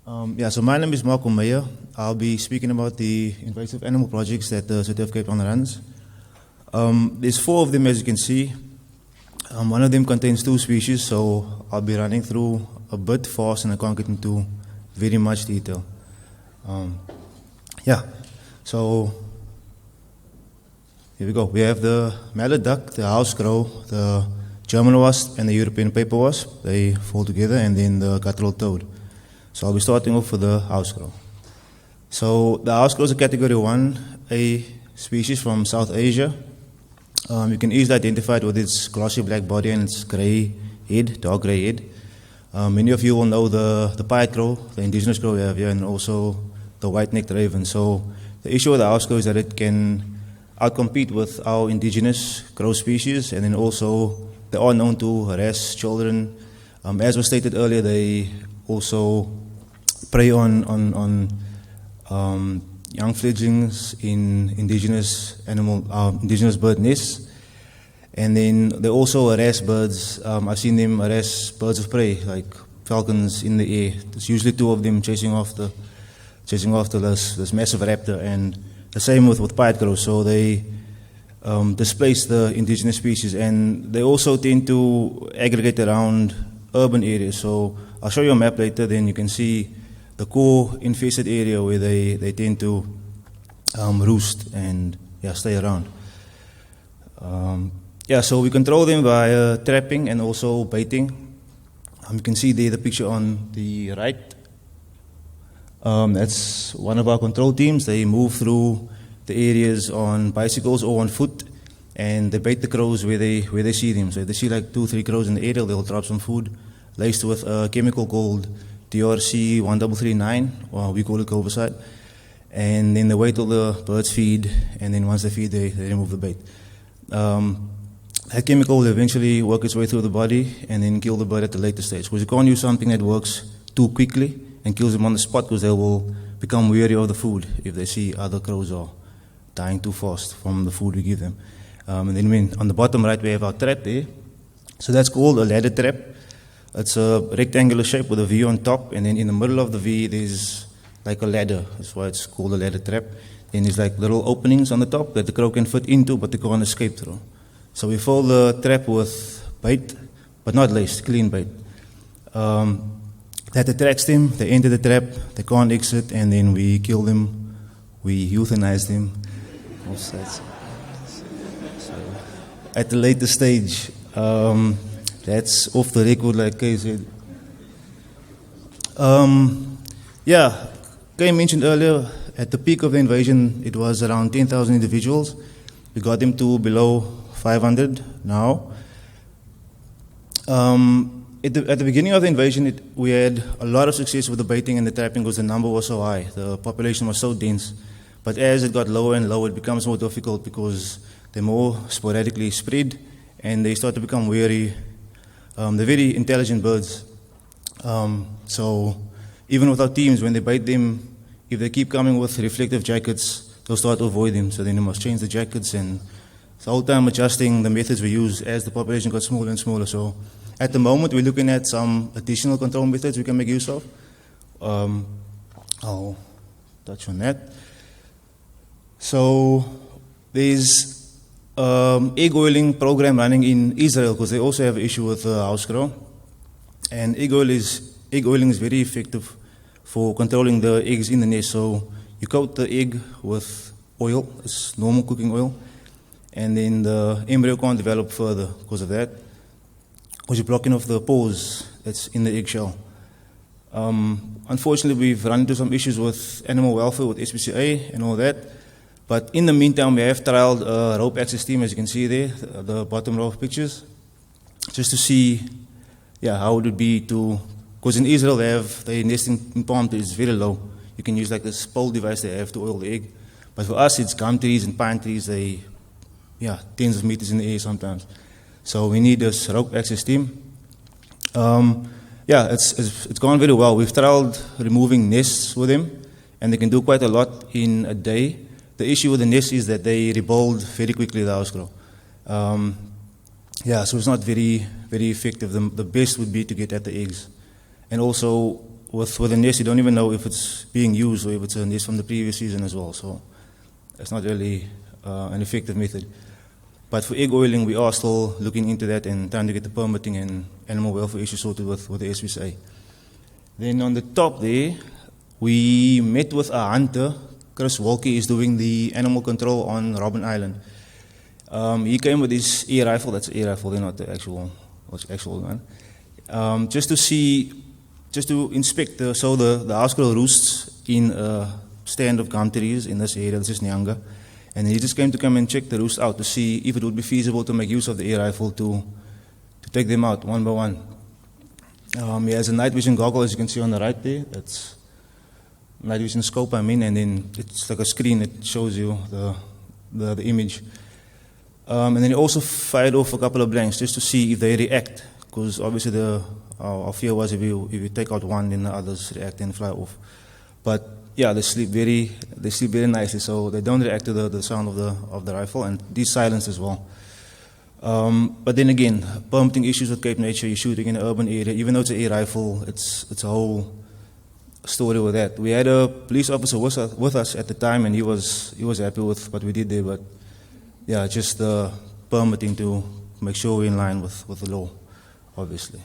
So my name is Meyer. I'll be speaking about the invasive animal projects that the City of Cape Town runs. There's 4 of them, as you can see. One of them contains 2 species, so I'll be running through a bit fast and I can't get into very much detail. So here we go. We have the mallard duck, the house crow, the German wasp, and the European paper wasp. They fall together, and then the guttural toad. So I'll be starting off with the house crow. So the house crow is a category 1A species from South Asia. You can easily identify it with its glossy black body and its gray head, dark gray head. Many of you will know the pied crow, the indigenous crow we have here, and also the white-necked raven. So the issue with the house crow is that it can outcompete with our indigenous crow species, and then also they are known to harass children. As was stated earlier, they also prey on young fledglings in indigenous bird nests, and then they also harass birds. I've seen them harass birds of prey like falcons in the air. There's usually 2 of them chasing after this massive raptor, and the same with pied crows. So they displace the indigenous species, and they also tend to aggregate around urban areas. So I'll show you a map later, then you can see the core infested area where they tend to roost and stay around. So we control them via trapping and also baiting. You can see there the picture on the right. That's one of our control teams. They move through the areas on bicycles or on foot, and they bait the crows where they see them. So if they see like 2-3 crows in the area, they'll drop some food laced with a chemical called DRC 1339, or we call it cobicide. And then they wait till the birds feed, and then once they feed, they remove the bait. That chemical will eventually work its way through the body and then kill the bird at the later stage, because you can't use something that works too quickly and kills them on the spot, because they will become weary of the food if they see other crows are dying too fast from the food we give them. And then on the bottom right, we have our trap there. So that's called a ladder trap. It's a rectangular shape with a V on top, and then in the middle of the V, there's like a ladder. That's why it's called a ladder trap. And there's like little openings on the top that the crow can fit into, but they can't escape through. So we fill the trap with bait, but not laced, clean bait. That attracts them, they enter the trap, they can't exit, and then we kill them, we euthanize them. So at the later stage, that's off the record, like Kay said. Kay mentioned earlier, at the peak of the invasion, it was around 10,000 individuals. We got them to below 500 now. At the beginning of the invasion, we had a lot of success with the baiting and the trapping because the number was so high. The population was so dense. But as it got lower and lower, it becomes more difficult because they're more sporadically spread and they start to become wary. They're very intelligent birds. So even with our teams, when they bait them, if they keep coming with reflective jackets, they'll start to avoid them. So then you must change the jackets, and the whole time adjusting the methods we use as the population got smaller and smaller. So at the moment, we're looking at some additional control methods we can make use of. I'll touch on that. So there's egg oiling program running in Israel because they also have an issue with house crow. And egg oiling is very effective for controlling the eggs in the nest. So you coat the egg with oil, it's normal cooking oil, and then the embryo can't develop further because of that, because you're blocking off the pores that's in the eggshell. Unfortunately, we've run into some issues with animal welfare, with SPCA and all that. But in the meantime, we have trialed a rope access team, as you can see there, the bottom row of pictures, just to see how it would be to, because in Israel they nest in palm trees, it's very low. You can use like this pole device they have to oil the egg. But for us, it's gum trees and pine trees, tens of meters in the air sometimes. So we need this rope access team. It's gone very well. We've trialed removing nests with them, and they can do quite a lot in a day. The issue with the nest is that they rebuild very quickly, the house crow. So it's not very, very effective. The best would be to get at the eggs. And also, with a nest, you don't even know if it's being used or if it's a nest from the previous season as well. So it's not really an effective method. But for egg oiling, we are still looking into that and trying to get the permitting and animal welfare issues sorted with the SPCA. Then on the top there, we met with a hunter. Chris Walkie is doing the animal control on Robben Island. He came with his air rifle. That's an air rifle, they're not the actual one. Just to inspect the house crow roosts in a stand of gum trees in this area. This is Nyanga. And he just came to come and check the roost out to see if it would be feasible to make use of the air rifle to take them out one by one. He has a night vision goggle, as you can see on the right there. That's night vision scope, and then it's like a screen that shows you the image. And then he also fired off a couple of blanks just to see if they react, because obviously our fear was if you take out one, then the others react and fly off. But yeah, they sleep very nicely, so they don't react to the sound of the rifle, and these silenced as well. But then again, permitting issues with Cape Nature. You're shooting in an urban area, even though it's an air rifle, it's a whole story with that. We had a police officer with us at the time, and he was happy with what we did there. But yeah, just the permitting to make sure we're in line with the law, obviously.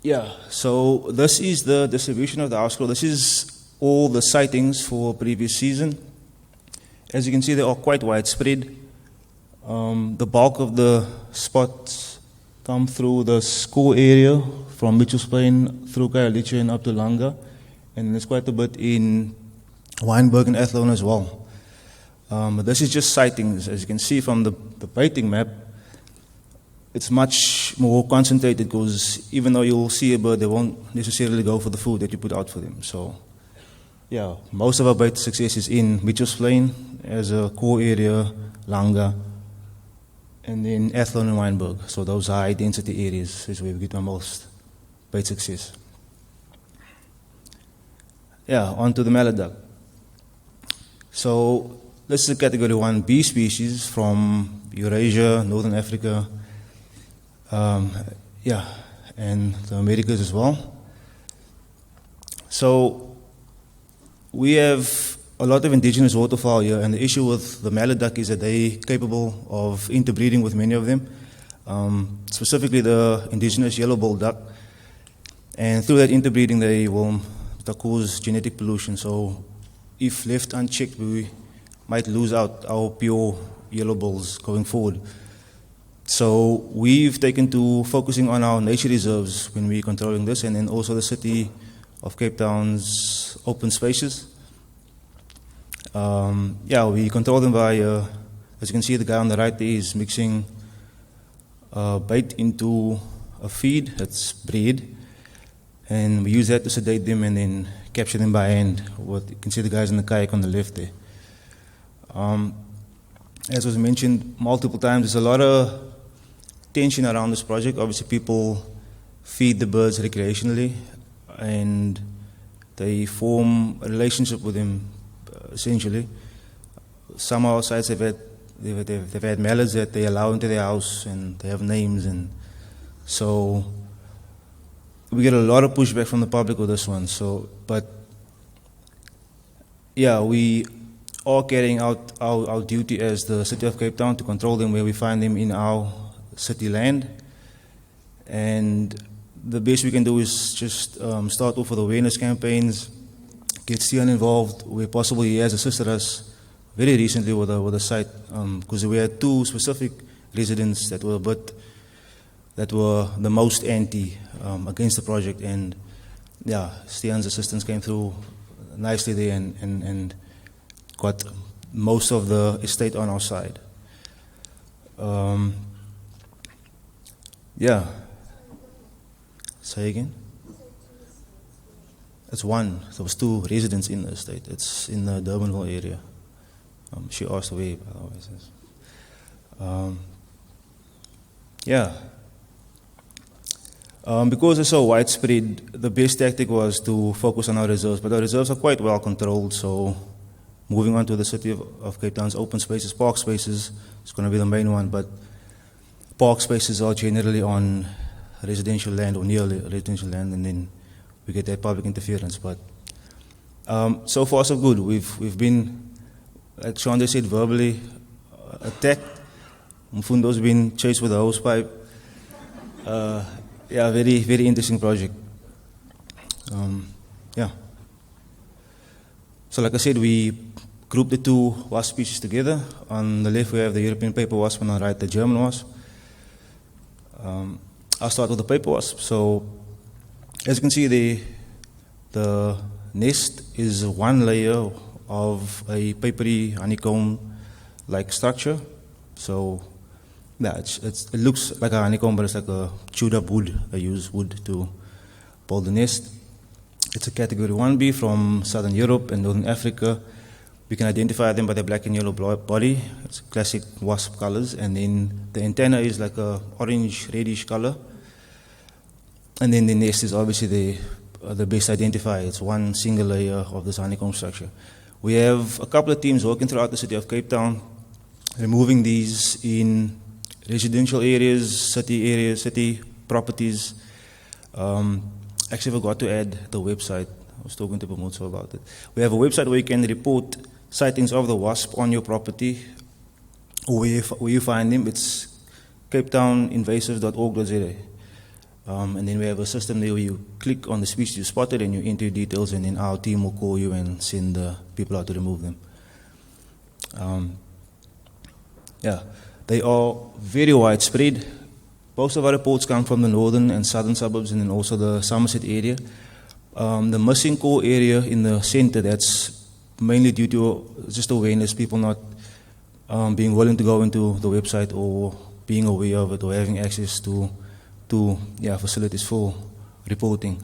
Yeah, so this is the distribution of the house crow. This is all the sightings for previous season. As you can see, they are quite widespread. The bulk of the spots come through the school area, from Mitchell's Plain through Khayelitsha and up to Langa. And there's quite a bit in Wynberg and Athlone as well. But this is just sightings. As you can see from the baiting map, it's much more concentrated, because even though you'll see a bird, they won't necessarily go for the food that you put out for them. So, yeah, most of our bait success is in Mitchell's Plain as a core area, Langa, and then Athlone and Wynberg. So those high density areas is where we get the most bait success. Yeah, on to the mallard duck. So this is a category 1B species from Eurasia, Northern Africa, and the Americas as well. So we have a lot of indigenous waterfowl here, and the issue with the mallard duck is that they're capable of interbreeding with many of them, specifically the indigenous yellow-billed duck. And through that interbreeding, they will cause genetic pollution. So if left unchecked, we might lose out our pure yellow bulls going forward. So we've taken to focusing on our nature reserves when we're controlling this, and then also the city of Cape Town's open spaces. We control them by, as you can see, the guy on the right there is mixing bait into a feed that's bred, and we use that to sedate them and then capture them by hand. You can see the guys in the kayak on the left there. As was mentioned multiple times, there's a lot of tension around this project. Obviously, people feed the birds recreationally, and they form a relationship with them, essentially. Some of our sites they've had mallards that they allow into their house, and they have names, and so we get a lot of pushback from the public with this one. But yeah, we are carrying out our duty as the City of Cape Town to control them where we find them in our city land. And the best we can do is just start off with awareness campaigns, get Stian involved where possible. He has assisted us very recently with a site, because we had two specific residents that were the most anti against the project, and yeah, Stian's assistance came through nicely there and got most of the estate on our side. Say again? It's one. There was two residents in the estate. It's in the Durbanville area. She asked away, by the way. Because it's so widespread, the best tactic was to focus on our reserves, but our reserves are quite well controlled. So moving on to the City of Cape Town's open spaces, park spaces is going to be the main one, but park spaces are generally on residential land or near residential land, and then we get that public interference. But so far so good. We've been, like Shonda said, verbally attacked. Mfundo's been chased with a hose pipe. Yeah, very, very interesting project. Yeah. So like I said, we grouped the two wasp species together. On the left we have the European paper wasp, and on the right the German wasp. I'll start with the paper wasp. So as you can see, the nest is one layer of a papery honeycomb-like structure. So yeah, it looks like a honeycomb, but it's like a chewed up wood. I use wood to build the nest. It's a category 1B from Southern Europe and Northern Africa. We can identify them by their black and yellow body. It's classic wasp colors. And then the antenna is like a orange, reddish color. And then the nest is obviously the best identifier. It's one single layer of this honeycomb structure. We have a couple of teams working throughout the city of Cape Town, removing these in residential areas, city properties. Actually forgot to add the website. I was talking to Pamutso about it. We have a website where you can report sightings of the wasp on your property, or where you find them. It's capetowninvasive.org.za. And then we have a system there where you click on the species you spotted and you enter your details, and then our team will call you and send the people out to remove them. Yeah, they are very widespread. Most of our reports come from the northern and southern suburbs, and then also the Somerset area. The missing core area in the center, that's mainly due to just awareness, people not being willing to go into the website or being aware of it or having access to facilities for reporting.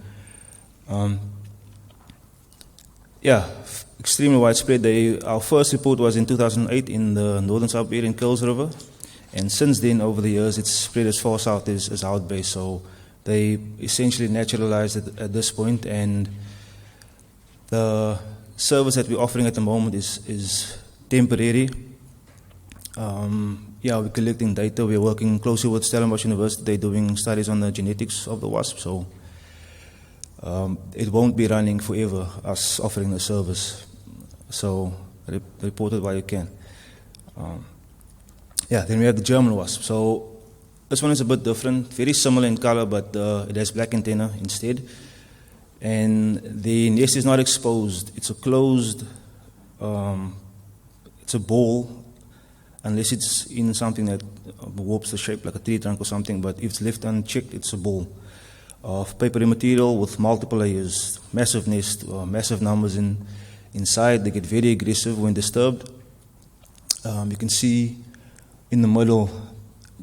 Extremely widespread. Our first report was in 2008 in the northern suburb area in Kills River. And since then, over the years, it's spread as far south as Out Bay. So they essentially naturalized it at this point, and the service that we're offering at the moment is temporary. We're collecting data. We're working closely with Stellenbosch University. They're doing studies on the genetics of the wasp. So it won't be running forever, us offering the service. So report it while you can. Then we have the German wasp. So this one is a bit different, very similar in color, but it has black antenna instead. And the nest is not exposed. It's a closed, it's a ball, unless it's in something that warps the shape, like a tree trunk or something. But if it's left unchecked, it's a ball of papery material with multiple layers, massive nest, massive numbers inside. They get very aggressive when disturbed. You can see in the middle,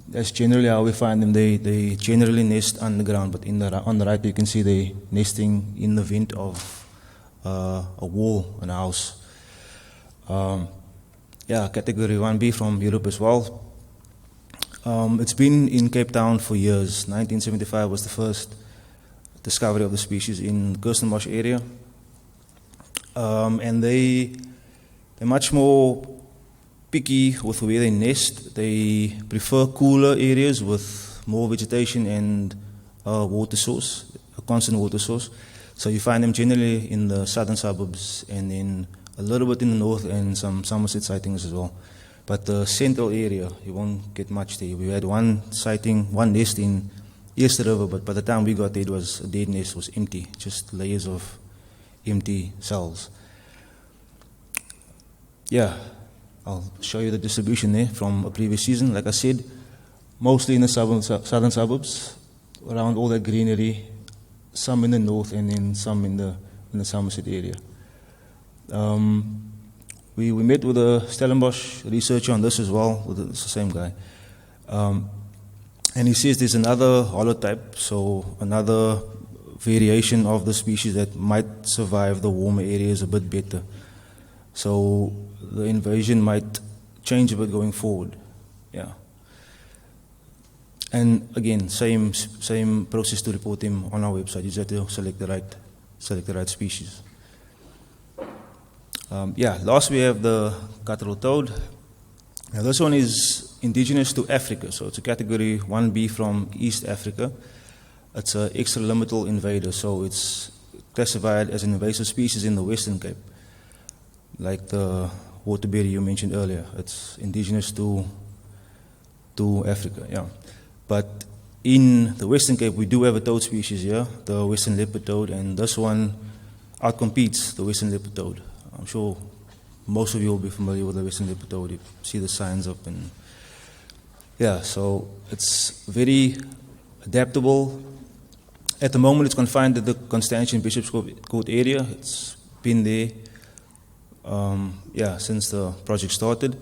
that's generally how we find them. They generally nest underground, but on the right you can see they nesting in the vent of a wall in a house. Category 1B from Europe as well. It's been in Cape Town for years. 1975 was the first discovery of the species in Kirstenbosch area. And they're much more picky with where they nest. They prefer cooler areas with more vegetation and water source, a constant water source. So you find them generally in the southern suburbs and in a little bit in the north and some Somerset sightings as well. But the central area, you won't get much there. We had one sighting, one nest in East River, but by the time we got there, it was a dead nest, was empty, just layers of empty cells. I'll show you the distribution there from a previous season. Like I said, mostly in the southern suburbs, around all that greenery, some in the north and then some in the Somerset area. We met with a Stellenbosch researcher on this as well. It's the same guy. And he says there's another holotype, so another variation of the species that might survive the warmer areas a bit better. So the invasion might change a bit going forward. Yeah. And again, same process to report them on our website. You just have to select the right species. Last we have the guttural toad. Now this one is indigenous to Africa, so it's a category 1B from East Africa. It's an extralimitral invader, so it's classified as an invasive species in the Western Cape, like the waterberry you mentioned earlier. It's indigenous to Africa, yeah. But in the Western Cape, we do have a toad species here, the Western leopard toad, and this one outcompetes the Western leopard toad. I'm sure most of you will be familiar with the Western leopard toad. You see the signs up, and yeah, so it's very adaptable. At the moment, it's confined to the Constantia and Bishop's Court area. It's been there, since the project started.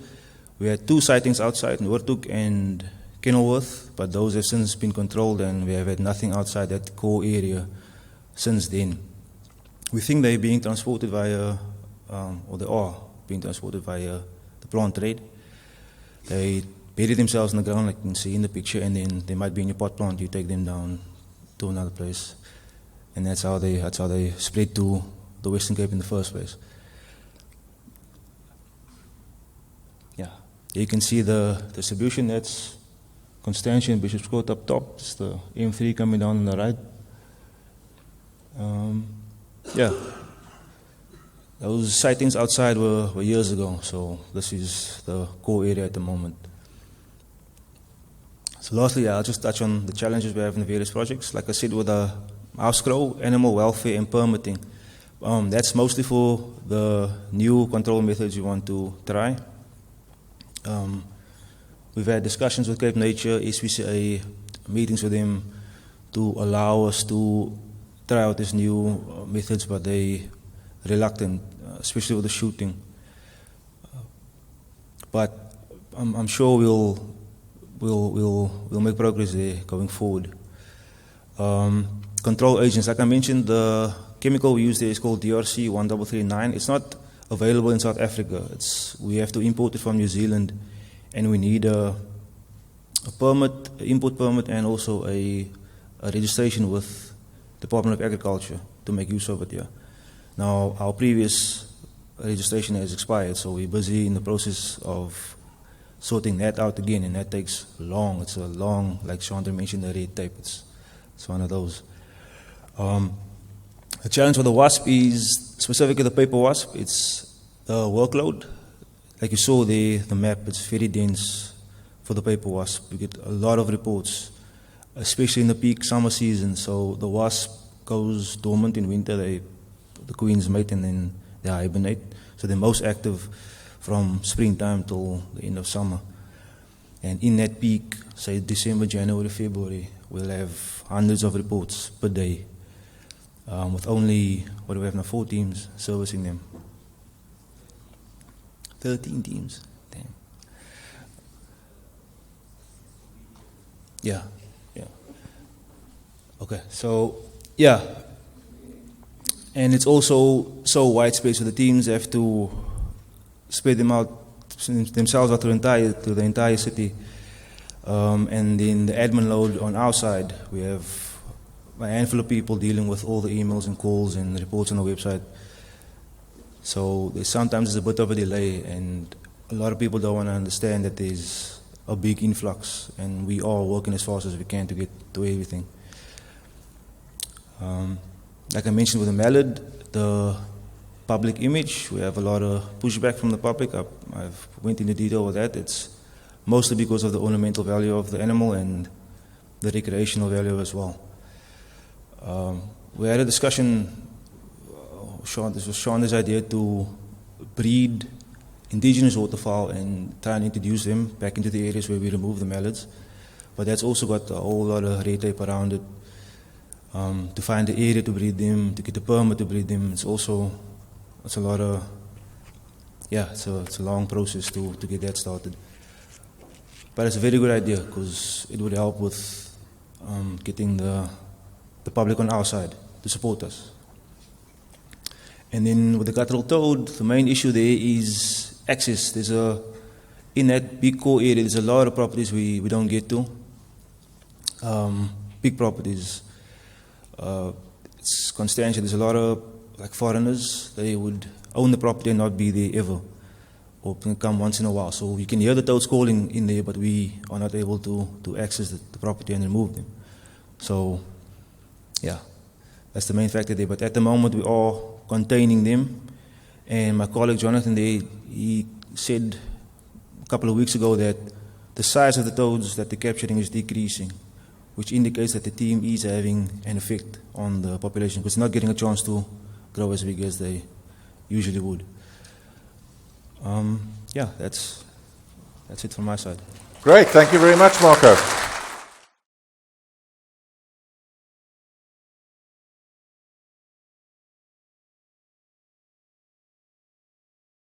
We had 2 sightings outside, Noordhoek and Kenilworth, but those have since been controlled, and we have had nothing outside that core area since then. We think they're being transported via, or they are being transported via the plant trade. They bury themselves in the ground, like you can see in the picture, and then they might be in your pot plant. You take them down to another place, and that's how they spread to the Western Cape in the first place. Yeah, you can see the distribution. That's Constantia and Bishop's Court up top. It's the M3 coming down on the right. Those sightings outside were years ago, so this is the core area at the moment. So lastly, I'll just touch on the challenges we have in the various projects. Like I said, with the house crow, animal welfare and permitting. That's mostly for the new control methods you want to try. We've had discussions with Cape Nature, SPCA, meetings with them to allow us to try out these new methods, but they're reluctant, especially with the shooting. But I'm sure we'll make progress there going forward. Control agents, like I mentioned, the chemical we use there is called DRC 1339. It's not available in South Africa. We have to import it from New Zealand, and we need a permit, import permit, and also a registration with Department of Agriculture to make use of it here. Now, our previous registration has expired, so we're busy in the process of sorting that out again, and that takes long. It's a long, like Chandra mentioned, the red tape. It's one of those. The challenge with the wasp is specifically the paper wasp. It's the workload. Like you saw there, the map, it's very dense for the paper wasp. We get a lot of reports, especially in the peak summer season. So the wasp goes dormant in winter. The queens mate and then they hibernate. So they're most active from springtime till the end of summer. And in that peak, say December, January, February, we'll have hundreds of reports per day, with only, what do we have now, 4 teams servicing them. 13 teams, damn. Yeah. Okay, so, yeah. And it's also so widespread, so the teams have to spread themselves out to the entire city. And then the admin load on our side, we have a handful of people dealing with all the emails and calls and reports on the website. So sometimes there's a bit of a delay, and a lot of people don't want to understand that there's a big influx, and we are working as fast as we can to get to everything. Like I mentioned with the mallard, the public image, we have a lot of pushback from the public. I've went into detail with that. It's mostly because of the ornamental value of the animal and the recreational value as well. We had a discussion, this was Shonda's idea, to breed indigenous waterfowl and try and introduce them back into the areas where we remove the mallards. But that's also got a whole lot of red tape around it. To find the area to breed them, to get the permit to breed them, it's a lot of, it's a long process to get that started. But it's a very good idea because it would help with getting the public on our side to support us. And then with the guttural toad, the main issue there is access. In that big core area, there's a lot of properties we don't get to. Big properties. It's Constantia, there's a lot of foreigners. They would own the property and not be there ever, or can come once in a while. So you can hear the toads calling in there, but we are not able to access the property and remove them. So yeah, that's the main factor there. But at the moment, we are containing them. And my colleague Jonathan there, he said a couple of weeks ago that the size of the toads that they're capturing is decreasing, which indicates that the team is having an effect on the population, because it's not getting a chance to grow as big as they usually would. Yeah, that's it from my side. Great, thank you very much, Marco.